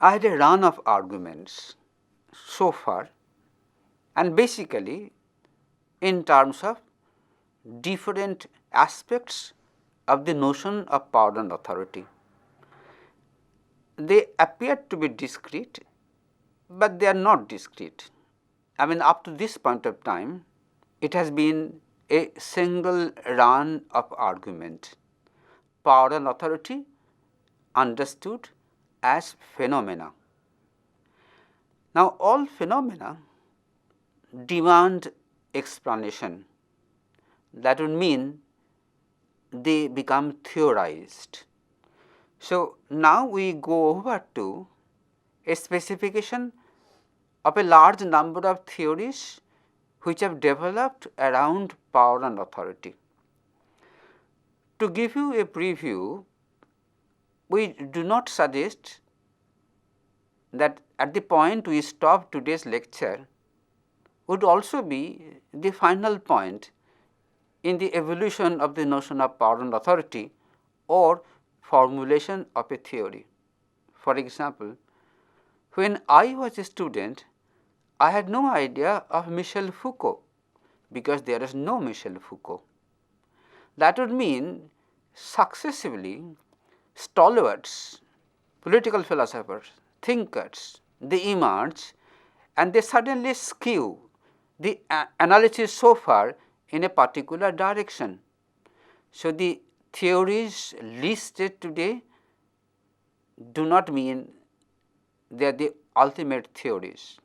I had a run of arguments so far, and basically in terms of different aspects of the notion of power and authority. They appear to be discrete, but they are not discrete. I mean, up to this point of time, it has been a single run of argument. Power and authority understood as phenomena. Now, all phenomena demand explanation. That would mean they become theorized. So, now we go over to a specification of a large number of theories which have developed around power and authority. To give you a preview, we do not suggest that at the point we stop today's lecture would also be the final point in the evolution of the notion of power and authority or formulation of a theory. For example, when I was a student, I had no idea of Michel Foucault because there is no Michel Foucault. That would mean successively stalwarts, political philosophers, thinkers, they emerge and they suddenly skew the analysis so far in a particular direction. So, the theories listed today do not mean they are the ultimate theories,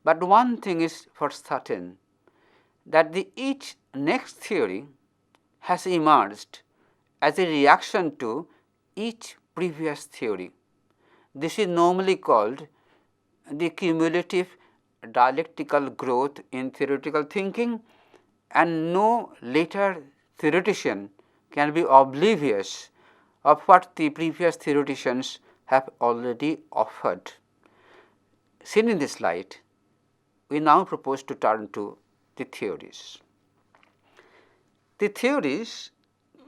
but one thing is for certain, that the each next theory has emerged as a reaction to each previous theory. This is normally called the cumulative dialectical growth in theoretical thinking, and no later theoretician can be oblivious of what the previous theoreticians have already offered. Seen in this light, we now propose to turn to the theories. The theories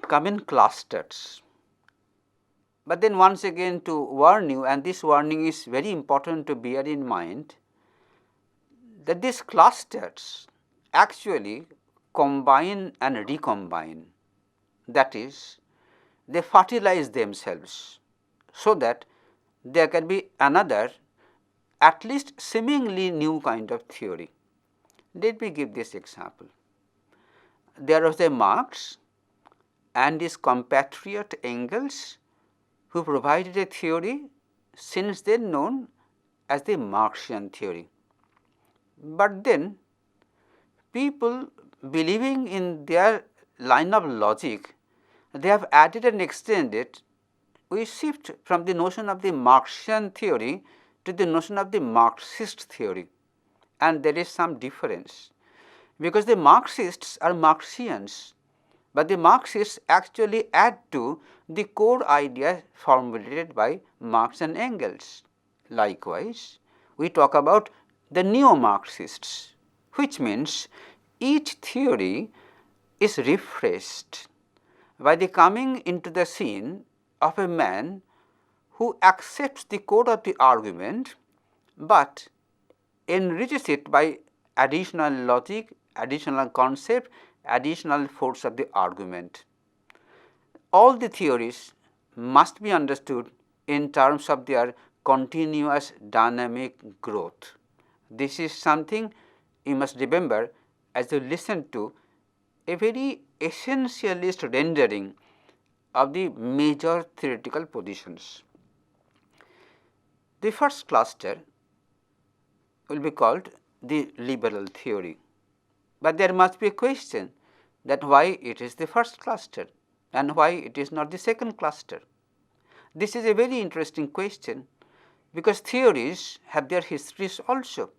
come in clusters, but then once again to warn you, and this warning is very important to bear in mind, that these clusters actually combine and recombine. That is, they fertilize themselves so that there can be another at least seemingly new kind of theory. Let me give this example. There was a Marx and his compatriot Engels who provided a theory since then known as the Marxian theory. But then people believing in their line of logic, they have added and extended. We shift from the notion of the Marxian theory to the notion of the Marxist theory, and there is some difference, because the Marxists are Marxians, but the Marxists actually add to the core idea formulated by Marx and Engels. Likewise, we talk about the neo-Marxists, which means each theory is refreshed by the coming into the scene of a man who accepts the core of the argument, but enriches it by additional logic, additional concept, additional force of the argument. All the theories must be understood in terms of their continuous dynamic growth. This is something you must remember as you listen to a very essentialist rendering of the major theoretical positions. The first cluster will be called the liberal theory, but there must be a question that why it is the first cluster and why it is not the second cluster. This is a very interesting question, because theories have their histories also,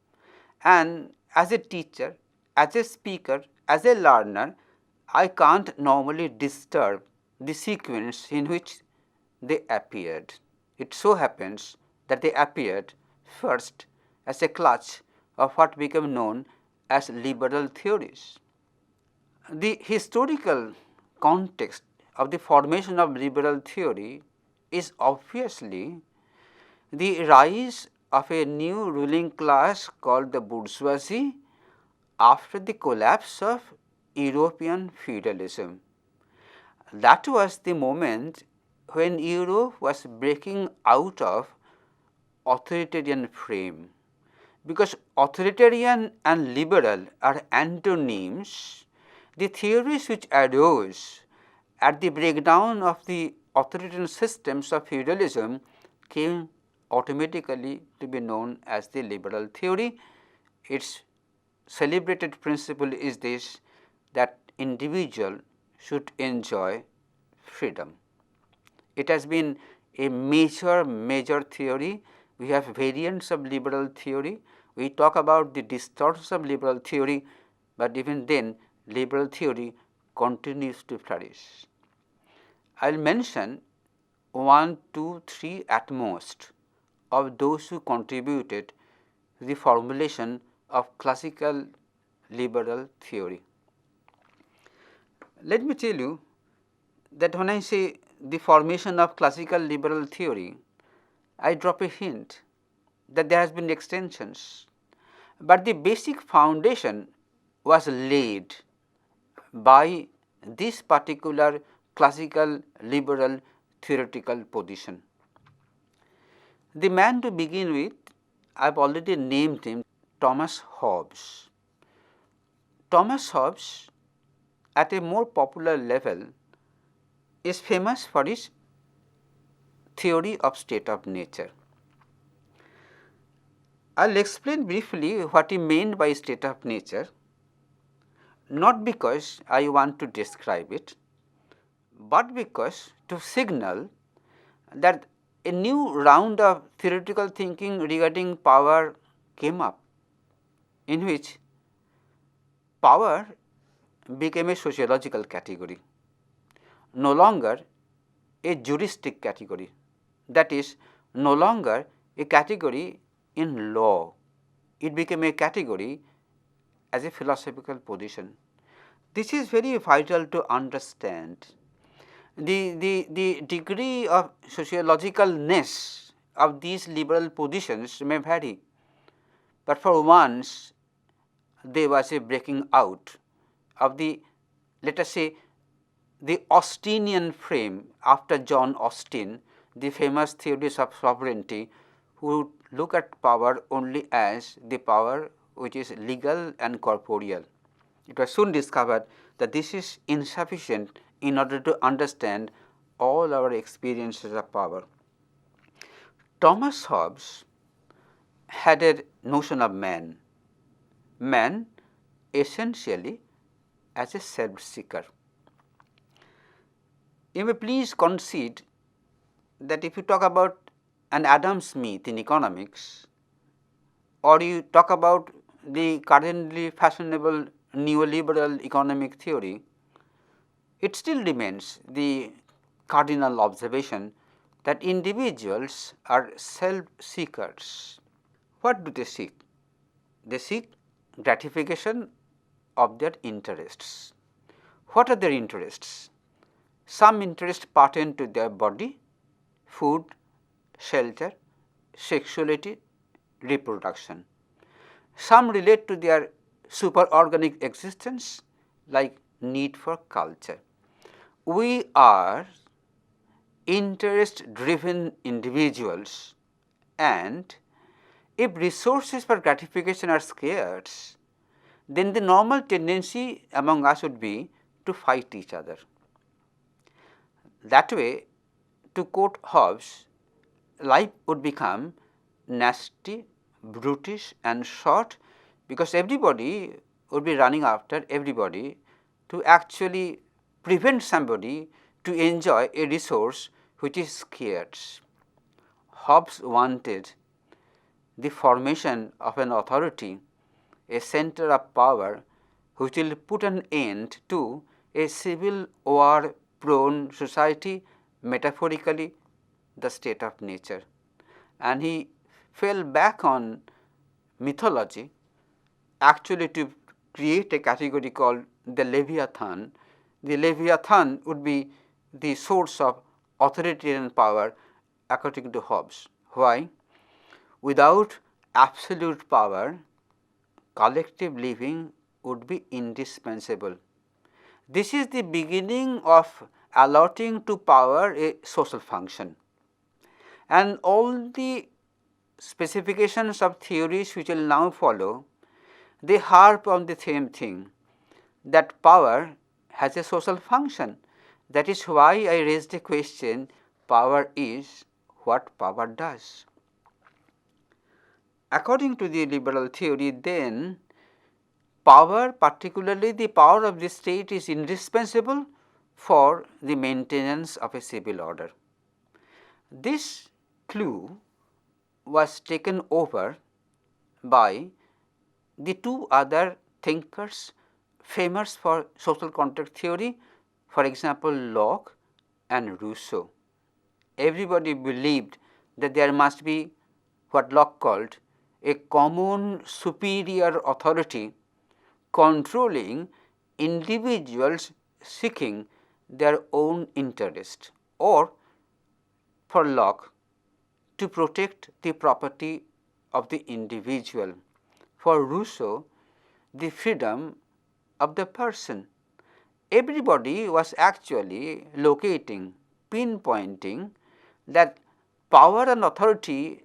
and as a teacher, as a speaker, as a learner, I can't normally disturb the sequence in which they appeared. It so happens that they appeared first as a clutch of what became known as liberal theories. The historical context of the formation of liberal theory is obviously the rise of a new ruling class called the bourgeoisie after the collapse of European feudalism. That was the moment when Europe was breaking out of authoritarian frame. Because authoritarian and liberal are antonyms, the theories which arose at the breakdown of the authoritarian systems of feudalism came automatically to be known as the liberal theory. Its celebrated principle is this, that individual should enjoy freedom. It has been a major theory. We have variants of liberal theory. We talk about the distortions of liberal theory, but even then liberal theory continues to flourish. I will mention 1, 2, 3 at most of those who contributed to the formulation of classical liberal theory. Let me tell you that when I say the formation of classical liberal theory, I drop a hint that there has been extensions, but the basic foundation was laid by this particular classical liberal theoretical position. The man to begin with, I have already named him, Thomas Hobbes. Thomas Hobbes, at a more popular level, is famous for his theory of state of nature. I will explain briefly what he meant by state of nature, not because I want to describe it, but because to signal that a new round of theoretical thinking regarding power came up, in which power became a sociological category, no longer a juristic category, that is, no longer a category in law. It became a category as a philosophical position. This is very vital to understand. The degree of sociologicalness of these liberal positions may vary, but for once there was a breaking out of the, let us say, the Austinian frame after John Austin, the famous theorist of sovereignty, who look at power only as the power which is legal and corporeal. It was soon discovered that this is insufficient in order to understand all our experiences of power. Thomas Hobbes had a notion of man essentially as a self-seeker. You may please concede that if you talk about an Adam Smith in economics, or you talk about the currently fashionable neoliberal economic theory, it still remains the cardinal observation that individuals are self-seekers. What do they seek? They seek gratification of their interests. What are their interests? Some interests pertain to their body, food, shelter, sexuality, reproduction. Some relate to their superorganic existence, like need for culture. We are interest driven individuals, and if resources for gratification are scarce, then the normal tendency among us would be to fight each other. That way, to quote Hobbes, life would become nasty, brutish and short, because everybody would be running after everybody to actually prevent somebody to enjoy a resource which is scarce. Hobbes wanted the formation of an authority, a center of power, which will put an end to a civil war prone society, metaphorically the state of nature. And he fell back on mythology actually to create a category called the Leviathan. The Leviathan would be the source of authoritarian power according to Hobbes. Why? Without absolute power, collective living would be indispensable. This is the beginning of allotting to power a social function, and all the specifications of theories which will now follow, they harp on the same thing, that power has a social function. That is why I raised the question, power is what power does. According to the liberal theory, then power, particularly the power of the state, is indispensable for the maintenance of a civil order. This clue was taken over by the two other thinkers famous for social contract theory, for example, Locke and Rousseau. Everybody believed that there must be what Locke called a common superior authority controlling individuals seeking their own interest, or for Locke, to protect the property of the individual. For Rousseau, the freedom of the person. Everybody was actually locating, pinpointing that power and authority,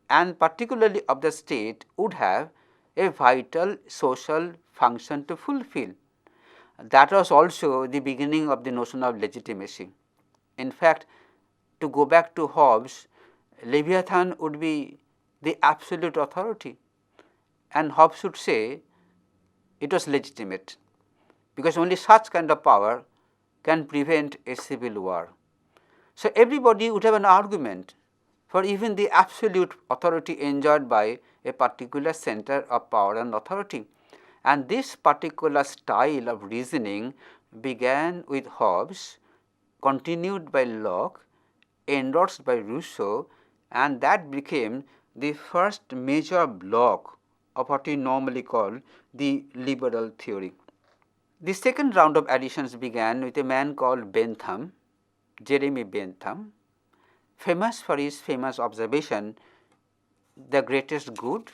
and particularly of the state, would have a vital social function to fulfill. That was also the beginning of the notion of legitimacy. In fact, to go back to Hobbes, Leviathan would be the absolute authority, and Hobbes would say it was legitimate, because only such kind of power can prevent a civil war. So, everybody would have an argument for even the absolute authority enjoyed by a particular center of power and authority, and this particular style of reasoning began with Hobbes, continued by Locke, endorsed by Rousseau, and that became the first major block of what we normally call the liberal theory. The second round of additions began with a man called Bentham, Jeremy Bentham, famous for his famous observation, the greatest good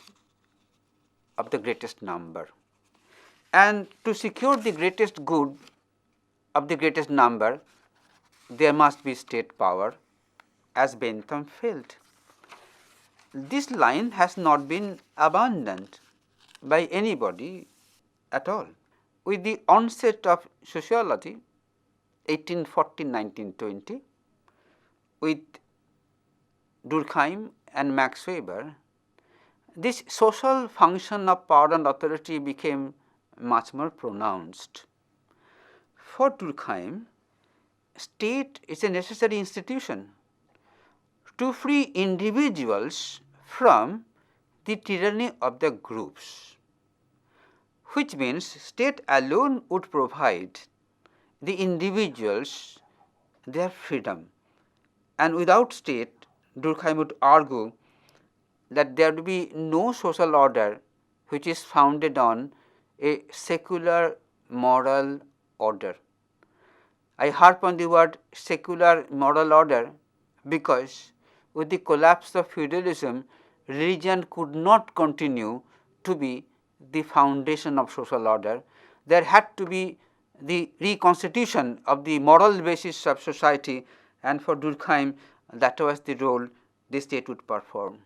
of the greatest number. And to secure the greatest good of the greatest number, there must be state power, as Bentham felt. This line has not been abandoned by anybody at all. With the onset of sociology, 1840-1920, with Durkheim and Max Weber, this social function of power and authority became much more pronounced. For Durkheim, state is a necessary institution to free individuals from the tyranny of the groups, which means state alone would provide the individuals their freedom, and without state, Durkheim would argue that there would be no social order which is founded on a secular moral order. I harp on the word secular moral order because with the collapse of feudalism, religion could not continue to be the foundation of social order. There had to be the reconstitution of the moral basis of society, and for Durkheim that was the role the state would perform.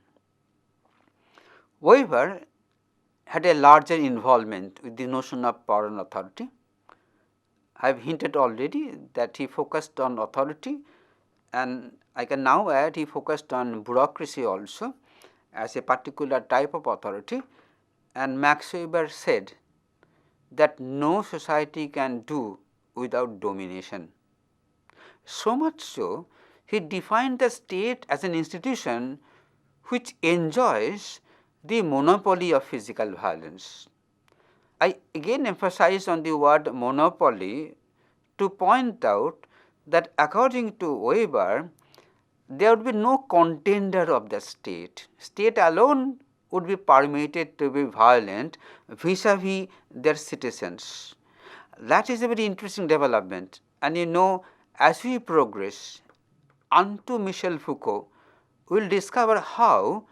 Weber had a larger involvement with the notion of power and authority. I have hinted already that he focused on authority, and I can now add he focused on bureaucracy also as a particular type of authority, and Max Weber said that no society can do without domination. So much so, he defined the state as an institution which enjoys the monopoly of physical violence. I again emphasize on the word monopoly to point out that according to Weber, there would be no contender of the state. State alone would be permitted to be violent vis-a-vis their citizens. That is a very interesting development, and you know, as we progress unto Michel Foucault, we will discover how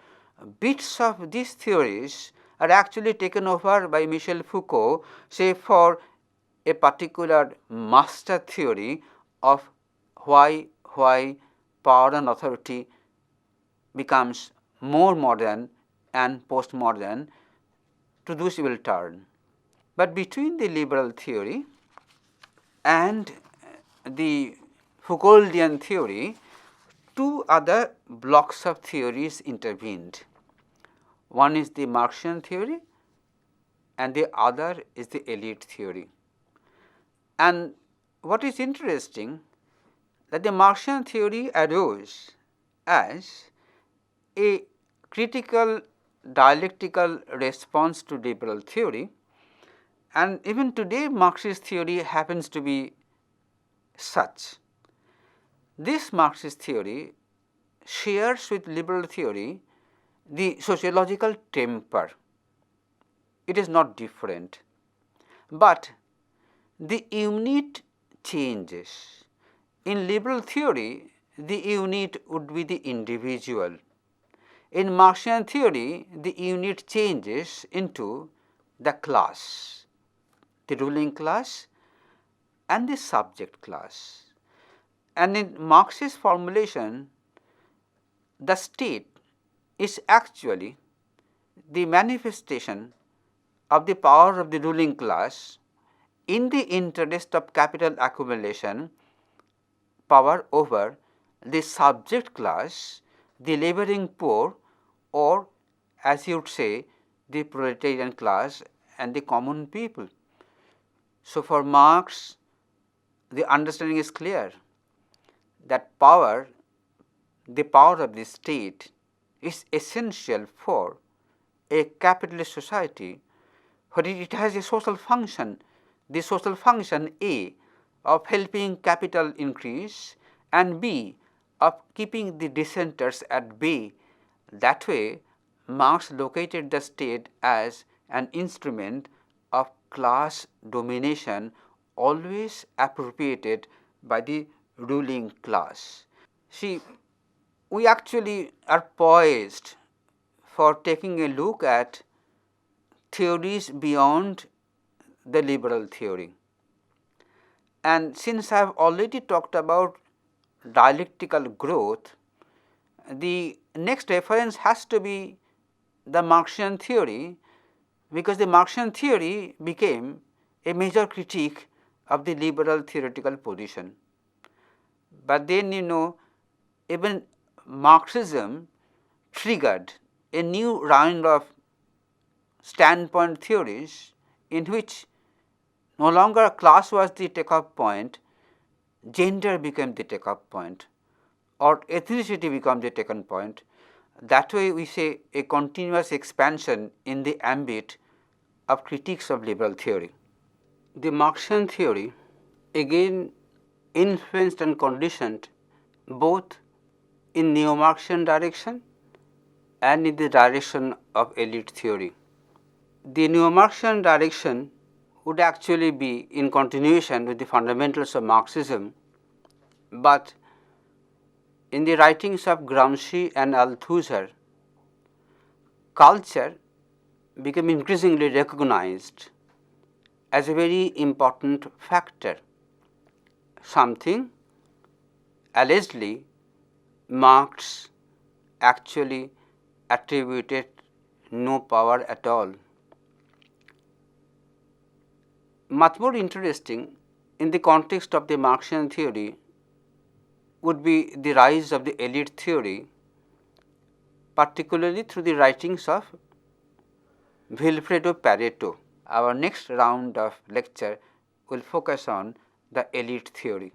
bits of these theories are actually taken over by Michel Foucault, say for a particular master theory of why power and authority becomes more modern and postmodern. To this we will turn. But between the liberal theory and the Foucauldian theory, two other blocks of theories intervened. One is the Marxian theory and the other is the elite theory. And what is interesting, that the Marxian theory arose as a critical dialectical response to liberal theory, and even today Marxist theory happens to be such. This Marxist theory shares with liberal theory the sociological temper. It is not different, but the unit changes. In liberal theory, the unit would be the individual. In Marxian theory, the unit changes into the class, the ruling class and the subject class. And in Marxist formulation, the state is actually the manifestation of the power of the ruling class in the interest of capital accumulation, power over the subject class, the laboring poor, or as you would say, the proletarian class and the common people. So, for Marx, the understanding is clear that power, the power of the state, is essential for a capitalist society, for it has a social function. The social function A of helping capital increase and B of keeping the dissenters at bay. That way, Marx located the state as an instrument of class domination, always appropriated by the ruling class. See, we actually are poised for taking a look at theories beyond the liberal theory. And since I have already talked about dialectical growth, the next reference has to be the Marxian theory, because the Marxian theory became a major critique of the liberal theoretical position. But then even Marxism triggered a new round of standpoint theories in which no longer class was the take-off point, gender became the take-off point, or ethnicity became the taken point. That way we say a continuous expansion in the ambit of critiques of liberal theory. The Marxian theory again influenced and conditioned both in neo-Marxian direction and in the direction of elite theory. The neo-Marxian direction would actually be in continuation with the fundamentals of Marxism, but in the writings of Gramsci and Althusser, culture became increasingly recognized as a very important factor, something allegedly Marx actually attributed no power at all. Much more interesting in the context of the Marxian theory would be the rise of the elite theory, particularly through the writings of Vilfredo Pareto. Our next round of lecture will focus on the elite theory.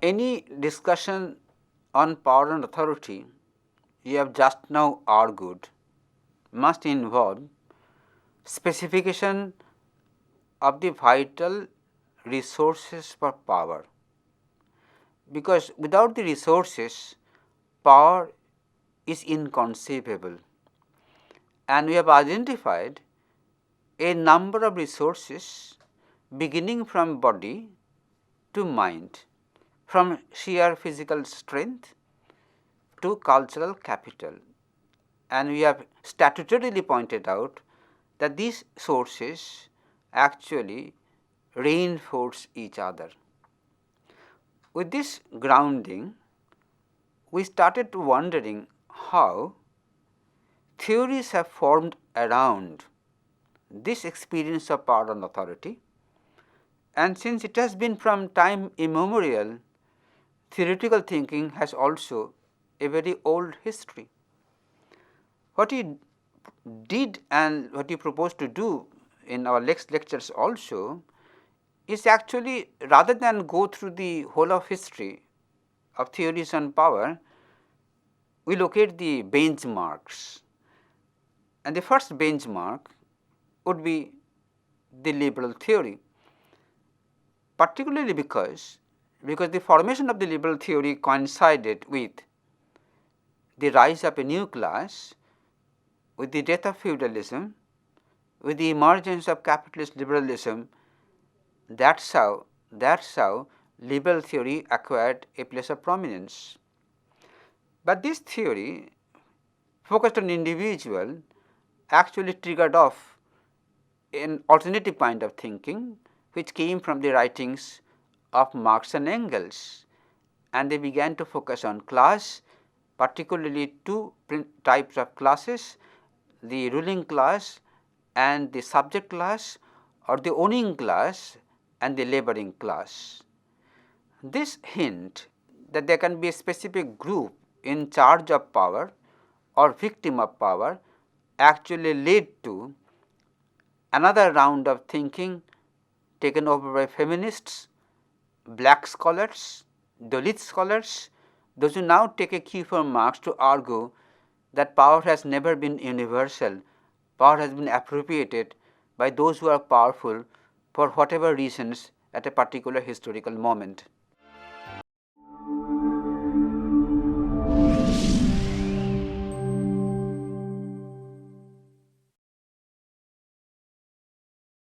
Any discussion on power and authority you have just now argued must involve specification of the vital resources for power, because without the resources, power is inconceivable, and we have identified a number of resources beginning from body to mind, from sheer physical strength to cultural capital. And we have statutorily pointed out that these sources actually reinforce each other. With this grounding, we started wondering how theories have formed around this experience of power and authority, and since it has been from time immemorial, theoretical thinking has also a very old history. What he did and what he proposed to do in our next lectures also is actually, rather than go through the whole of history of theories on power, we locate the benchmarks. And the first benchmark would be the liberal theory, particularly because the formation of the liberal theory coincided with the rise of a new class, with the death of feudalism, with the emergence of capitalist liberalism. That's how liberal theory acquired a place of prominence. But this theory, focused on individual, actually triggered off an alternative kind of thinking which came from the writings of Marx and Engels, and they began to focus on class, particularly two types of classes, the ruling class and the subject class, or the owning class and the laboring class. This hint that there can be a specific group in charge of power or victim of power actually led to another round of thinking taken over by feminists, black scholars, Dalit scholars, those who now take a cue from Marx to argue that power has never been universal, power has been appropriated by those who are powerful for whatever reasons at a particular historical moment.